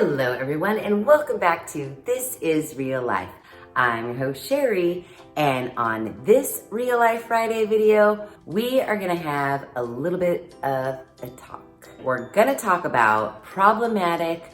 Hello everyone and welcome back to This Is Real Life. I'm your host Sherry, and on this Real Life Friday video, we are gonna have a little bit of a talk. We're gonna talk about problematic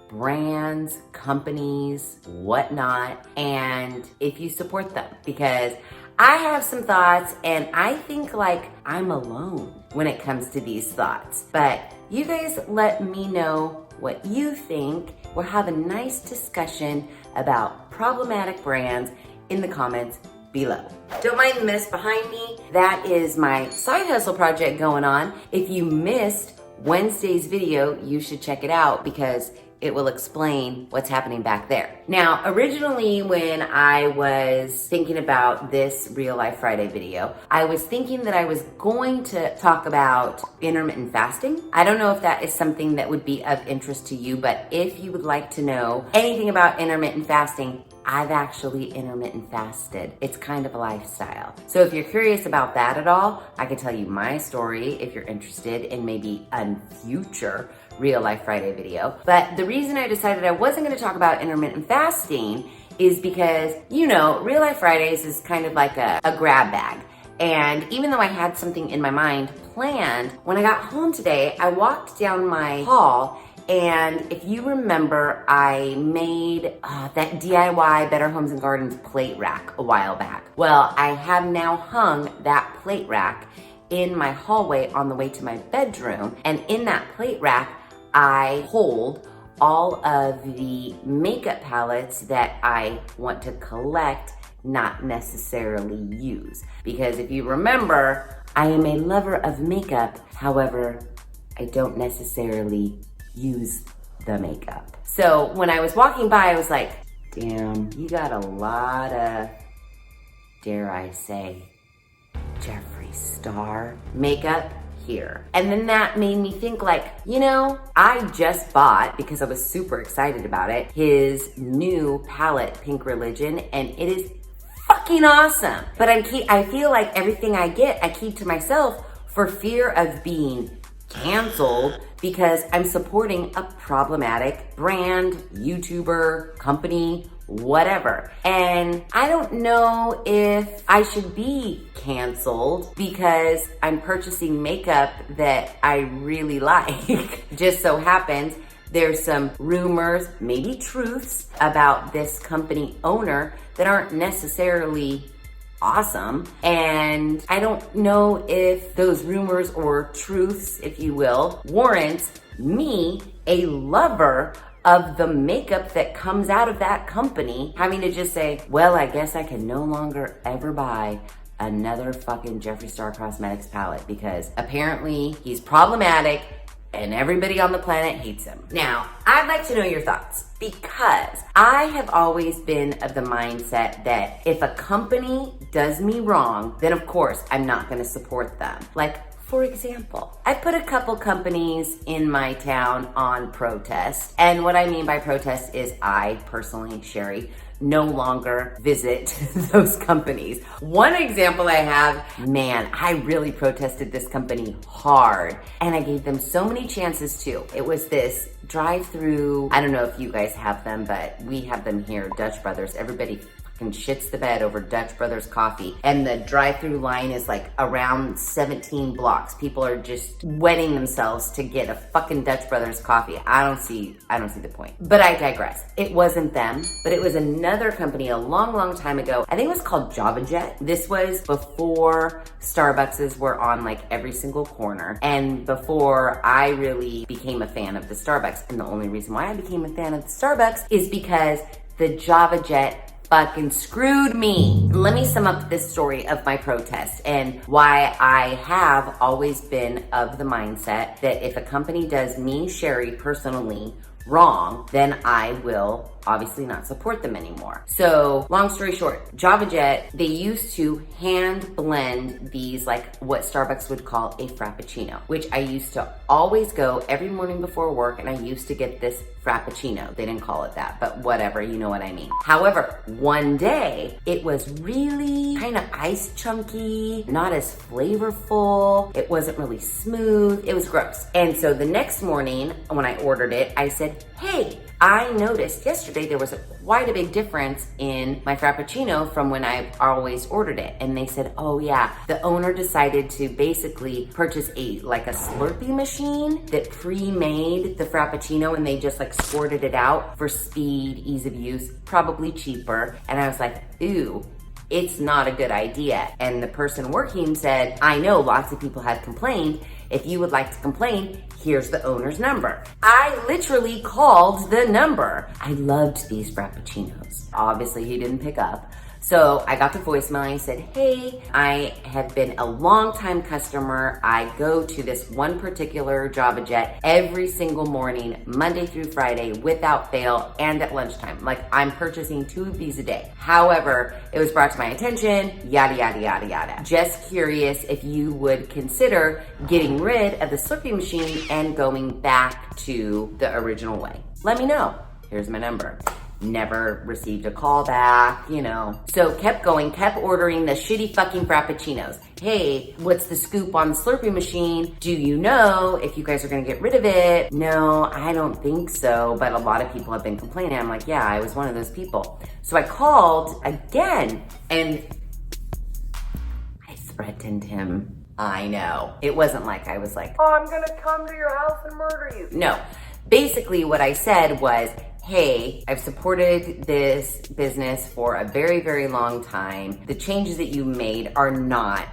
brands, companies, whatnot, and if you support them, because I have some thoughts and I think like I'm alone when it comes to these thoughts. But you guys let me know what you think. We'll have a nice discussion about problematic brands in the comments below. Don't mind the mess behind me. That is my side hustle project going on. If you missed Wednesday's video, you should check it out because it will explain what's happening back there. Now, originally when I was thinking about this Real Life Friday video, I was thinking that I was going to talk about intermittent fasting. I don't know if that is something that would be of interest to you, but if you would like to know anything about intermittent fasting, I've actually intermittent fasted. It's kind of a lifestyle. So if you're curious about that at all, I can tell you my story if you're interested in maybe a future Real Life Friday video. But the reason I decided I wasn't gonna talk about intermittent fasting is because, you know, Real Life Fridays is kind of like a grab bag. And even though I had something in my mind planned, when I got home today, I walked down my hall, and if you remember, I made that DIY Better Homes and Gardens plate rack a while back. Well, I have now hung that plate rack in my hallway on the way to my bedroom, and in that plate rack, I hold all of the makeup palettes that I want to collect, not necessarily use. Because if you remember, I am a lover of makeup. However, I don't necessarily use the makeup. So when I was walking by, I was like, damn, you got a lot of, dare I say, Jeffree Star makeup here. And then that made me think like, you know, I just bought, because I was super excited about it, his new palette, Pink Religion, and it is fucking awesome. But I feel like everything I get, I keep to myself for fear of being canceled because I'm supporting a problematic brand, YouTuber, company, whatever. And I don't know if I should be canceled because I'm purchasing makeup that I really like. Just so happens there's some rumors, maybe truths, about this company owner that aren't necessarily awesome. And I don't know if those rumors or truths, if you will, warrants me, a lover of the makeup that comes out of that company, having to just say, well, I guess I can no longer ever buy another fucking Jeffree Star Cosmetics palette because apparently he's problematic and everybody on the planet hates him. Now, I'd like to know your thoughts because I have always been of the mindset that if a company does me wrong, then of course I'm not gonna support them. Like, for example, I put a couple companies in my town on protest. And what I mean by protest is I personally, Sherry, no longer visit those companies. One example I have, man, I really protested this company hard and I gave them so many chances too. It was this drive-through, I don't know if you guys have them, but we have them here, Dutch Brothers. Everybody fucking shits the bed over Dutch Brothers coffee. And the drive-through line is like around 17 blocks. People are just wetting themselves to get a fucking Dutch Brothers coffee. I don't see the point. But I digress. It wasn't them, but it was another company a long, long time ago. I think it was called Java Jet. This was before Starbucks were on like every single corner and before I really became a fan of the Starbucks. And the only reason why I became a fan of the Starbucks is because the Java Jet fucking screwed me. Let me sum up this story of my protest and why I have always been of the mindset that if a company does me, Sherry, personally wrong, then I will obviously not support them anymore. So long story short, Java Jet, they used to hand blend these like what Starbucks would call a Frappuccino, which I used to always go every morning before work and I used to get this Frappuccino. They didn't call it that, but whatever, you know what I mean. However, one day it was really kind of ice chunky, not as flavorful. It wasn't really smooth. It was gross. And so the next morning when I ordered it, I said, hey, I noticed yesterday there was quite a big difference in my Frappuccino from when I always ordered it. And they said, oh yeah, the owner decided to basically purchase a Slurpee machine that pre-made the Frappuccino, and they just like squirted it out for speed, ease of use, probably cheaper. And I was like, ooh, it's not a good idea. And the person working said, I know lots of people have complained. If you would like to complain, here's the owner's number. I literally called the number. I loved these Frappuccinos. Obviously, he didn't pick up. So I got the voicemail and I said, hey, I have been a longtime customer. I go to this one particular Java Jet every single morning, Monday through Friday, without fail, and at lunchtime. Like, I'm purchasing 2 of these a day. However, it was brought to my attention, yada, yada, yada, yada. Just curious if you would consider getting rid of the Slurpee machine and going back to the original way. Let me know. Here's my number. Never received a call back, you know. So kept going, kept ordering the shitty fucking Frappuccinos. Hey, what's the scoop on the Slurpee machine? Do you know if you guys are gonna get rid of it? No, I don't think so, but a lot of people have been complaining. I'm like, yeah, I was one of those people. So I called again and I threatened him. I know. It wasn't like I was like, oh, I'm gonna come to your house and murder you. No, basically what I said was, hey, I've supported this business for a very, very long time. The changes that you made are not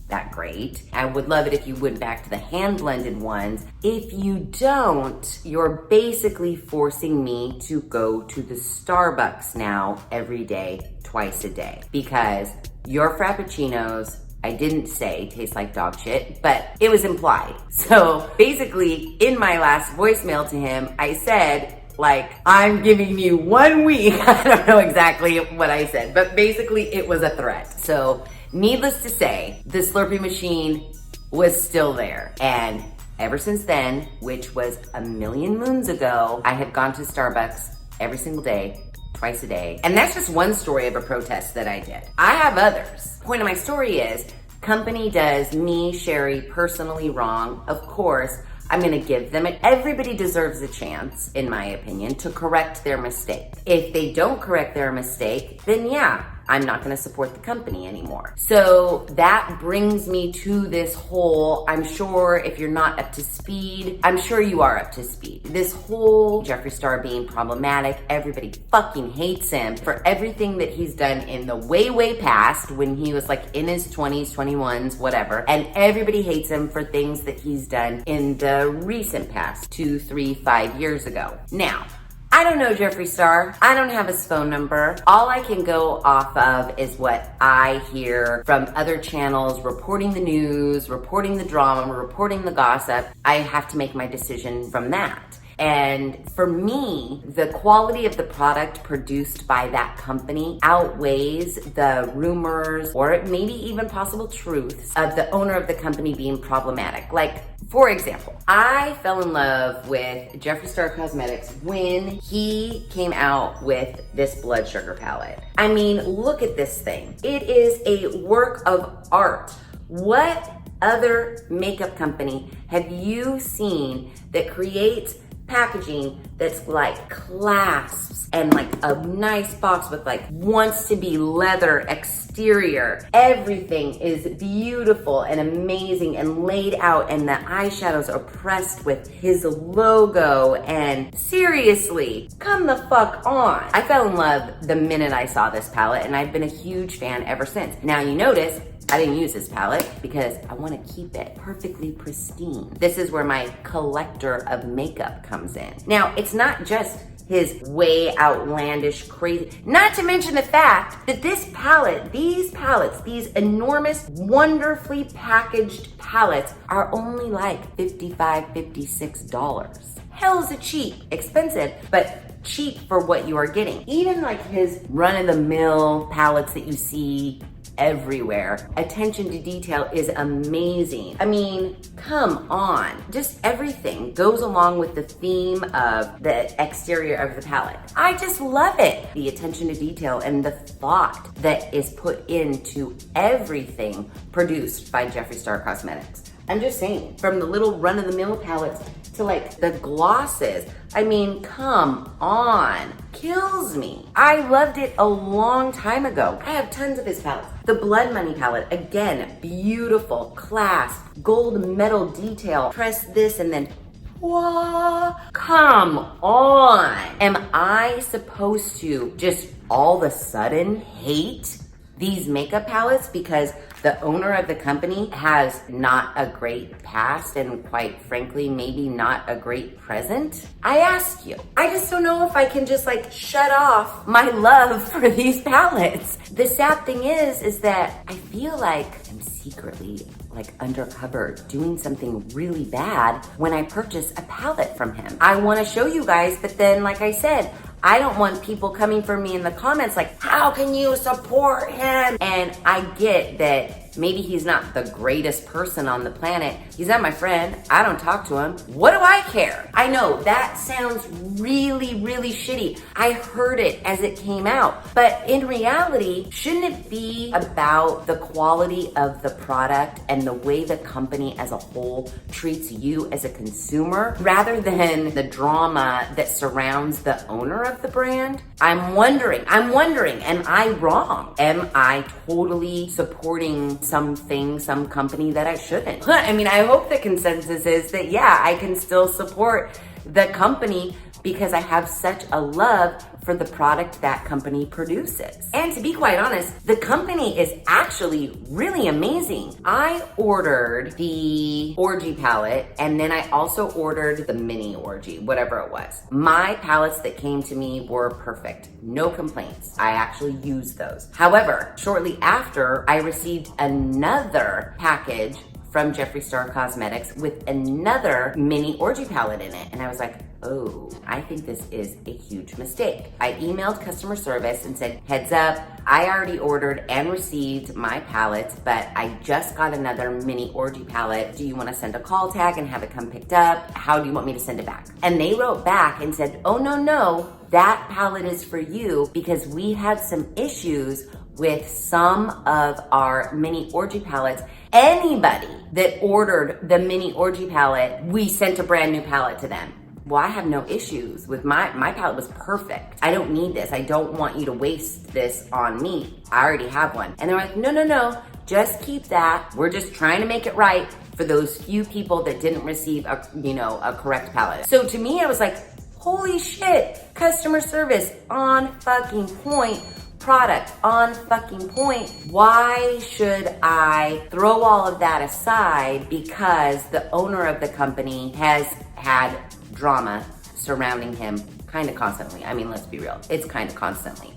that great. I would love it if you went back to the hand-blended ones. If you don't, you're basically forcing me to go to the Starbucks now every day, twice a day, because your Frappuccinos, I didn't say taste like dog shit, but it was implied. So basically, in my last voicemail to him, I said, like, I'm giving you 1 week. I don't know exactly what I said, but basically it was a threat. So needless to say, the Slurpee machine was still there. And ever since then, which was a million moons ago, I have gone to Starbucks every single day, twice a day. And that's just one story of a protest that I did. I have others. Point of my story is, company does me, Sherry, personally wrong. Of course, I'm gonna give them it. Everybody deserves a chance, in my opinion, to correct their mistake. If they don't correct their mistake, then yeah, I'm not gonna support the company anymore. So that brings me to this whole, I'm sure if you're not up to speed, I'm sure you are up to speed. This whole Jeffree Star being problematic, everybody fucking hates him for everything that he's done in the way, way past when he was like in his 20s, 21s, whatever. And everybody hates him for things that he's done in the recent past, 2, 3, 5 years ago. Now, I don't know Jeffree Star. I don't have his phone number. All I can go off of is what I hear from other channels reporting the news, reporting the drama, reporting the gossip. I have to make my decision from that. And for me, the quality of the product produced by that company outweighs the rumors or maybe even possible truths of the owner of the company being problematic. Like, for example, I fell in love with Jeffree Star Cosmetics when he came out with this blood sugar palette. I mean, look at this thing. It is a work of art. What other makeup company have you seen that creates packaging that's like clasps and like a nice box with like wants to be leather exterior? Everything is beautiful and amazing and laid out, and the eyeshadows are pressed with his logo, and seriously, come the fuck on. I fell in love the minute I saw this palette, and I've been a huge fan ever since. Now you notice I didn't use this palette because I want to keep it perfectly pristine. This is where my collector of makeup comes in. Now, it's not just his way outlandish, crazy, not to mention the fact that this palette, these palettes, these enormous, wonderfully packaged palettes are only like $55, $56. Hell is it cheap, expensive, but cheap for what you are getting. Even like his run-of-the-mill palettes that you see everywhere. Attention to detail is amazing. I mean, come on. Just everything goes along with the theme of the exterior of the palette. I just love it. The attention to detail and the thought that is put into everything produced by Jeffree Star Cosmetics. I'm just saying, from the little run-of-the-mill palettes to like the glosses. I mean, come on, kills me. I loved it a long time ago. I have tons of his palettes. The Blood Money palette, again, beautiful, clasp, gold metal detail. Press this and then what? Come on. Am I supposed to just all of a sudden hate these makeup palettes because the owner of the company has not a great past and quite frankly, maybe not a great present? I ask you. I just don't know if I can just like shut off my love for these palettes. The sad thing is that I feel like I'm secretly like undercover doing something really bad when I purchase a palette from him. I want to show you guys, but then like I said, I don't want people coming for me in the comments like, how can you support him? And I get that maybe he's not the greatest person on the planet. He's not my friend. I don't talk to him. What do I care? I know that sounds really, really shitty. I heard it as it came out. But in reality, shouldn't it be about the quality of the product and the way the company as a whole treats you as a consumer rather than the drama that surrounds the owner of the brand? I'm wondering, am I wrong? Am I totally supporting something, some company that I shouldn't? I mean, I hope the consensus is that, yeah, I can still support the company because I have such a love for the product that company produces. And to be quite honest, the company is actually really amazing. I ordered the Orgy palette and then I also ordered the mini Orgy, whatever it was. My palettes that came to me were perfect, no complaints. I actually used those. However, shortly after, I received another package from Jeffree Star Cosmetics with another mini Orgy palette in it. And I was like, oh, I think this is a huge mistake. I emailed customer service and said, heads up, I already ordered and received my palettes, but I just got another mini Orgy palette. Do you want to send a call tag and have it come picked up? How do you want me to send it back? And they wrote back and said, oh, no, that palette is for you because we had some issues with some of our mini Orgy palettes. Anybody that ordered the mini Orgy palette, we sent a brand new palette to them. Well, I have no issues with my palette was perfect. I don't need this. I don't want you to waste this on me. I already have one. And they're like, no, just keep that. We're just trying to make it right for those few people that didn't receive a correct palette. So to me, I was like, holy shit, customer service on fucking point. Product on fucking point. Why should I throw all of that aside because the owner of the company has had drama surrounding him kind of constantly? I mean, let's be real. It's kind of constantly.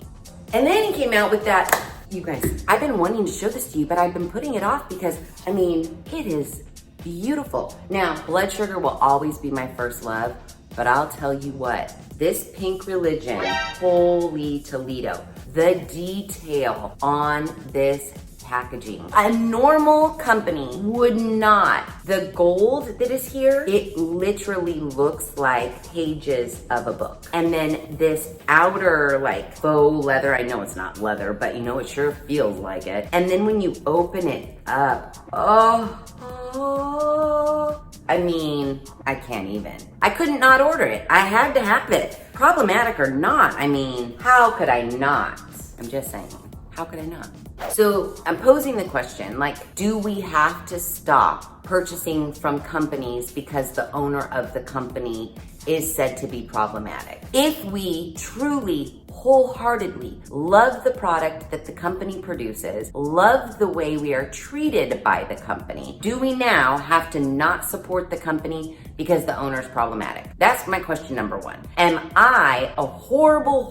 And then he came out with that, you guys, I've been wanting to show this to you, but I've been putting it off because, I mean, it is beautiful. Now, Blood Sugar will always be my first love, but I'll tell you what, this Pink Religion, holy Toledo. The detail on this packaging. A normal company would not. The gold that is here, it literally looks like pages of a book. And then this outer like faux leather, I know it's not leather, but you know, it sure feels like it. And then when you open it up, I mean, I can't even. I couldn't not order it. I had to have it. Problematic or not, I mean, how could I not? I'm just saying, how could I not? So I'm posing the question, like, do we have to stop purchasing from companies because the owner of the company is said to be problematic? If we truly, wholeheartedly love the product that the company produces, love the way we are treated by the company, do we now have to not support the company because the owner is problematic? That's my question number one. Am I a horrible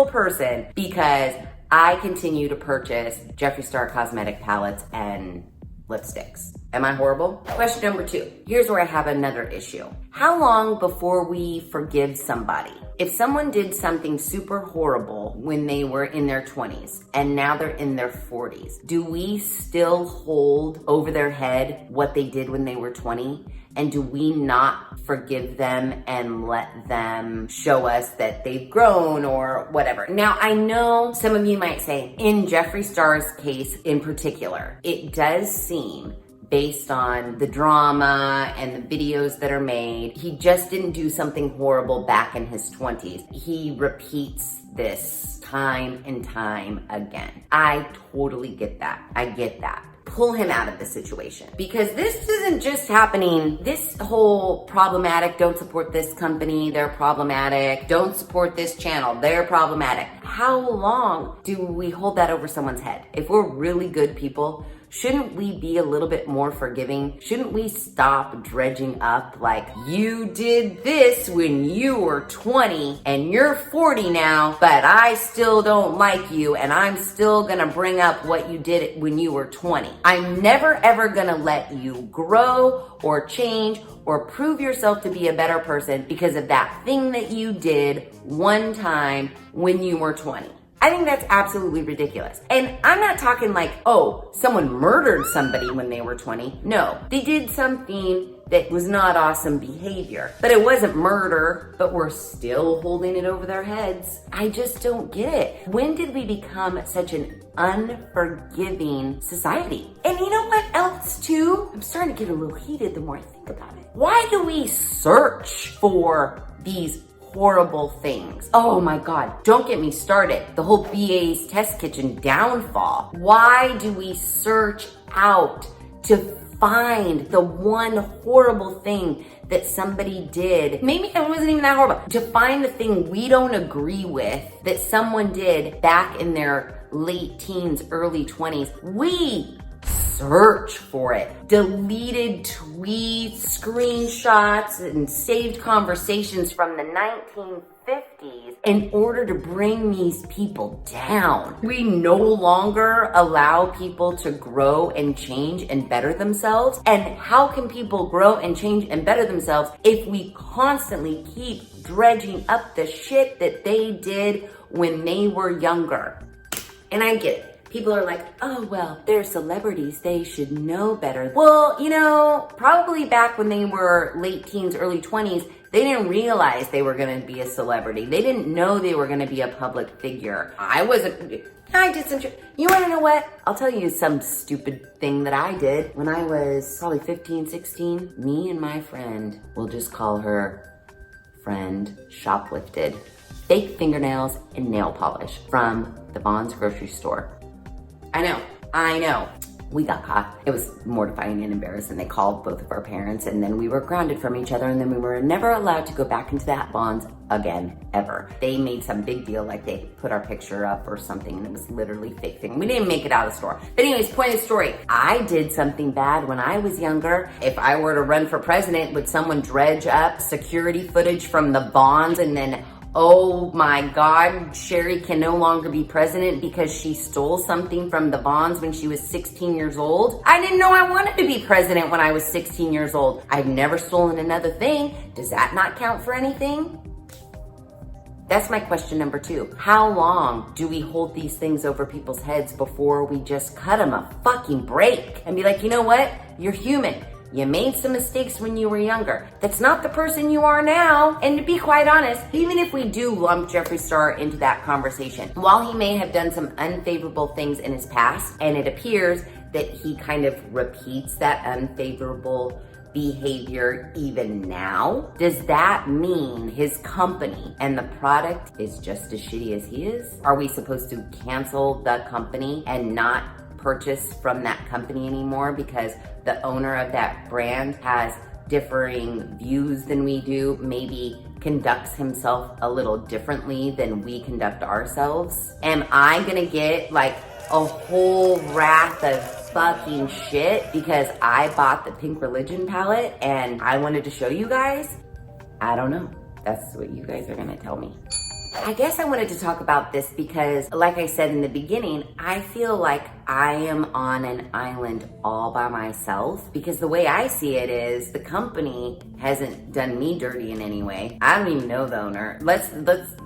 person because I continue to purchase Jeffree Star Cosmetic palettes and lipsticks? Am I horrible? Question number two. Here's where I have another issue. How long before we forgive somebody? If someone did something super horrible when they were in their 20s and now they're in their 40s, do we still hold over their head what they did when they were 20? And do we not forgive them and let them show us that they've grown or whatever? Now, I know some of you might say, in Jeffree Star's case in particular, it does seem based on the drama and the videos that are made. He just didn't do something horrible back in his 20s. He repeats this time and time again. I totally get that. I get that. Pull him out of the situation, because this isn't just happening. This whole problematic, don't support this company, they're problematic, don't support this channel, they're problematic. How long do we hold that over someone's head? If we're really good people, shouldn't we be a little bit more forgiving? Shouldn't we stop dredging up like, you did this when you were 20 and you're 40 now, but I still don't like you and I'm still gonna bring up what you did when you were 20. I'm never ever gonna let you grow or change or prove yourself to be a better person because of that thing that you did one time when you were 20. I think that's absolutely ridiculous. And I'm not talking like, oh, someone murdered somebody when they were 20. No, they did something that was not awesome behavior. But it wasn't murder, but we're still holding it over their heads. I just don't get it. When did we become such an unforgiving society? And you know what else too? I'm starting to get a little heated the more I think about it. Why do we search for these horrible things? Oh my God, don't get me started. The whole BA's test kitchen downfall. Why do we search out to find the one horrible thing that somebody did? Maybe it wasn't even that horrible. To find the thing we don't agree with that someone did back in their late teens, early 20s. We search for it. Deleted tweets, screenshots, and saved conversations from the 1950s in order to bring these people down. We no longer allow people to grow and change and better themselves. And how can people grow and change and better themselves if we constantly keep dredging up the shit that they did when they were younger? And I get it. People are like, oh, well, they're celebrities, they should know better. Well, you know, probably back when they were late teens, early 20s, they didn't realize they were gonna be a celebrity. They didn't know they were gonna be a public figure. I did some shit. You wanna know what? I'll tell you some stupid thing that I did. When I was probably 15, 16, me and my friend, we'll just call her friend, shoplifted fake fingernails and nail polish from the Vons grocery store. I know. We got caught. It was mortifying and embarrassing. They called both of our parents and then we were grounded from each other and then we were never allowed to go back into that Vons again, ever. They made some big deal like they put our picture up or something and it was literally fake thing. We didn't make it out of the store. But anyways, point of the story. I did something bad when I was younger. If I were to run for president, would someone dredge up security footage from the Vons and then, oh my God, Sherry can no longer be president because she stole something from the Vons when she was 16 years old? I didn't know I wanted to be president when I was 16 years old. I've never stolen another thing. Does that not count for anything? That's my question number 2. How long do we hold these things over people's heads before we just cut them a fucking break and be like, you know what? You're human. You made some mistakes when you were younger. That's not the person you are now. And to be quite honest, even if we do lump Jeffree Star into that conversation, while he may have done some unfavorable things in his past, and it appears that he kind of repeats that unfavorable behavior even now, does that mean his company and the product is just as shitty as he is? Are we supposed to cancel the company and not purchase from that company anymore because the owner of that brand has differing views than we do, maybe conducts himself a little differently than we conduct ourselves? Am I gonna get like a whole wrath of fucking shit because I bought the Pink Religion palette and I wanted to show you guys? I don't know. That's what you guys are gonna tell me. I guess I wanted to talk about this because, like I said in the beginning, I feel like I am on an island all by myself because the way I see it is the company hasn't done me dirty in any way. I don't even know the owner. Let's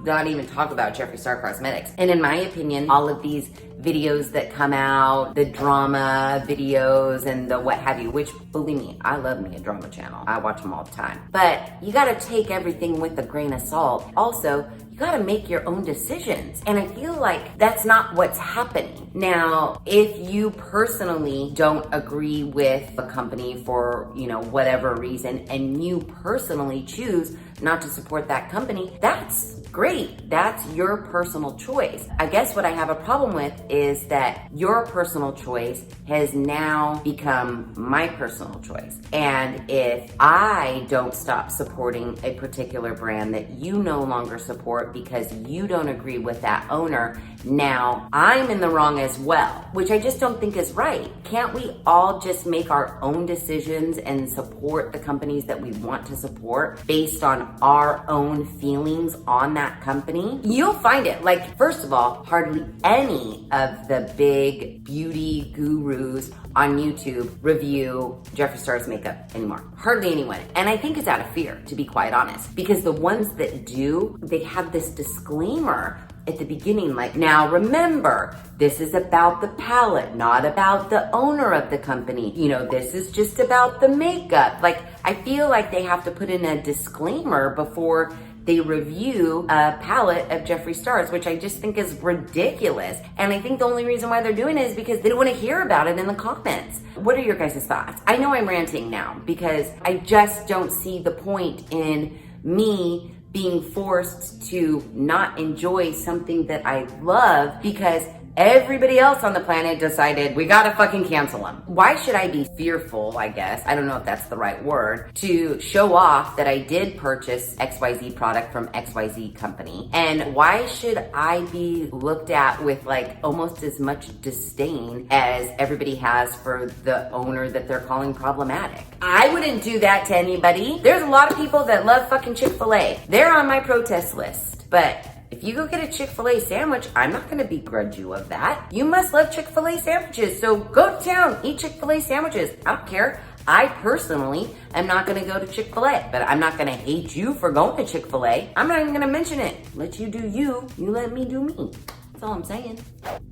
not even talk about Jeffree Star Cosmetics. And in my opinion, all of these videos that come out, the drama videos and the what have you, which believe me, I love me a drama channel. I watch them all the time. But you gotta take everything with a grain of salt. Also, you gotta make your own decisions. And I feel like that's not what's happening. Now, if you personally don't agree with a company for, whatever reason, and you personally choose not to support that company, that's great. That's your personal choice. I guess what I have a problem with is that your personal choice has now become my personal choice. And if I don't stop supporting a particular brand that you no longer support because you don't agree with that owner, now I'm in the wrong as well, which I just don't think is right. Can't we all just make our own decisions and support the companies that we want to support based on our own feelings on that company? You'll find it. Like, first of all, hardly any of the big beauty gurus on YouTube review Jeffree Star's makeup anymore. Hardly anyone. And I think it's out of fear, to be quite honest, because the ones that do, they have this disclaimer at the beginning, like, now remember, this is about the palette, not about the owner of the company. This is just about the makeup. Like, I feel like they have to put in a disclaimer before they review a palette of Jeffree Star's, which I just think is ridiculous. And I think the only reason why they're doing it is because they don't want to hear about it in the comments. What are your guys' thoughts? I know I'm ranting now because I just don't see the point in me being forced to not enjoy something that I love because everybody else on the planet decided we gotta fucking cancel them. Why should I be fearful, I guess, I don't know if that's the right word, to show off that I did purchase XYZ product from XYZ company? And why should I be looked at with like almost as much disdain as everybody has for the owner that they're calling problematic? I wouldn't do that to anybody. There's a lot of people that love fucking Chick-fil-A. They're on my protest list, but if you go get a Chick-fil-A sandwich, I'm not gonna begrudge you of that. You must love Chick-fil-A sandwiches, so go to town, eat Chick-fil-A sandwiches. I don't care. I personally am not gonna go to Chick-fil-A, but I'm not gonna hate you for going to Chick-fil-A. I'm not even gonna mention it. Let you do you, you let me do me. That's all I'm saying.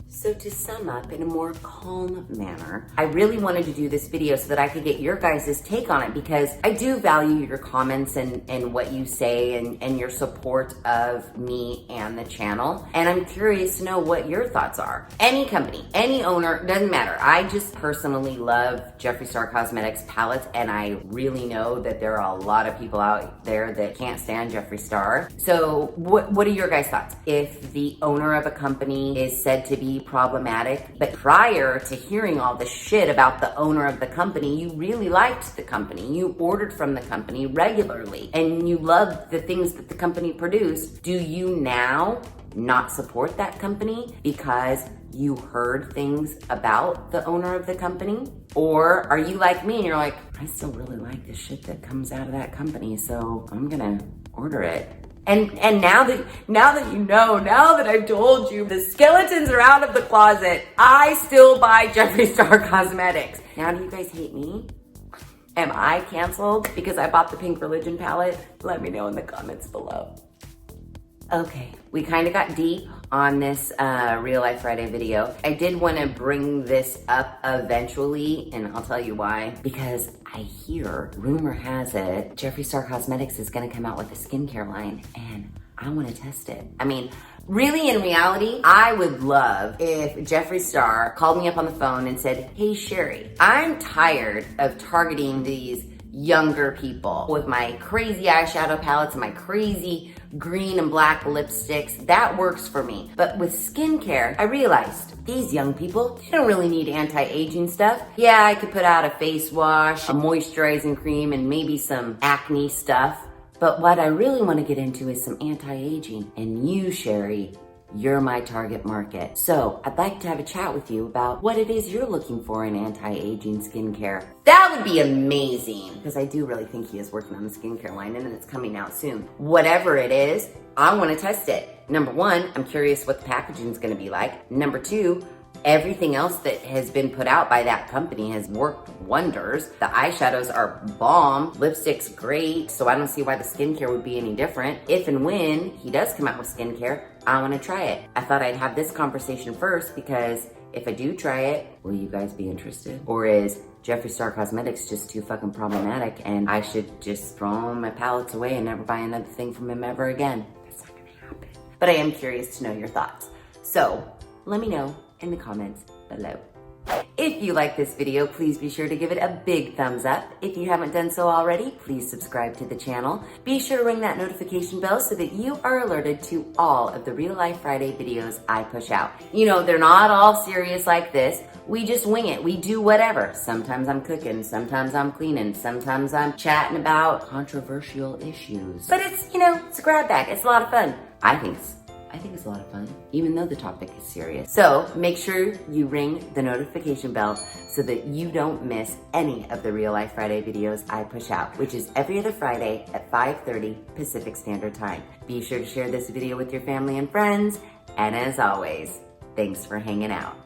So to sum up in a more calm manner, I really wanted to do this video so that I could get your guys' take on it because I do value your comments and what you say and your support of me and the channel. And I'm curious to know what your thoughts are. Any company, any owner, doesn't matter. I just personally love Jeffree Star Cosmetics palettes and I really know that there are a lot of people out there that can't stand Jeffree Star. So what are your guys' thoughts? If the owner of a company is said to be problematic, but prior to hearing all the shit about the owner of the company, you really liked the company, you ordered from the company regularly, and you loved the things that the company produced, do you now not support that company because you heard things about the owner of the company? Or are you like me and you're like, I still really like the shit that comes out of that company, so I'm gonna order it? And now that you know, now that I've told you, the skeletons are out of the closet, I still buy Jeffree Star Cosmetics. Now do you guys hate me? Am I canceled because I bought the Pink Religion palette? Let me know in the comments below. Okay, we kind of got deep on this Real Life Friday video. I did want to bring this up eventually, and I'll tell you why. Because I hear, rumor has it, Jeffree Star Cosmetics is going to come out with a skincare line, and I want to test it. I mean, really, in reality, I would love if Jeffree Star called me up on the phone and said, hey, Sherry, I'm tired of targeting these younger people with my crazy eyeshadow palettes and my crazy green and black lipsticks. That works for me. But with skincare, I realized these young people, they don't really need anti-aging stuff. Yeah, I could put out a face wash, a moisturizing cream, and maybe some acne stuff. But what I really want to get into is some anti-aging. And you, Sherry, you're my target market. So I'd like to have a chat with you about what it is you're looking for in anti-aging skincare. That would be amazing, because I do really think he is working on the skincare line and it's coming out soon. Whatever it is, I want to test it. Number one, I'm curious what the packaging is going to be like. Number two, everything else that has been put out by that company has worked wonders. The eyeshadows are bomb, lipstick's great, so I don't see why the skincare would be any different. If and when he does come out with skincare, I want to try it. I thought I'd have this conversation first because if I do try it, will you guys be interested? Or is Jeffree Star Cosmetics just too fucking problematic and I should just throw my palettes away and never buy another thing from him ever again? That's not gonna happen. But I am curious to know your thoughts. So let me know in the comments below. If you like this video, please be sure to give it a big thumbs up. If you haven't done so already, please subscribe to the channel. Be sure to ring that notification bell so that you are alerted to all of the Real Life Friday videos I push out. You know, they're not all serious like this. We just wing it. We do whatever. Sometimes I'm cooking, sometimes I'm cleaning, sometimes I'm chatting about controversial issues. But it's, you know, it's a grab bag. It's a lot of fun. I think it's a lot of fun, even though the topic is serious. So make sure you ring the notification bell so that you don't miss any of the Real Life Friday videos I push out, which is every other Friday at 5:30 Pacific Standard Time. Be sure to share this video with your family and friends. And as always, thanks for hanging out.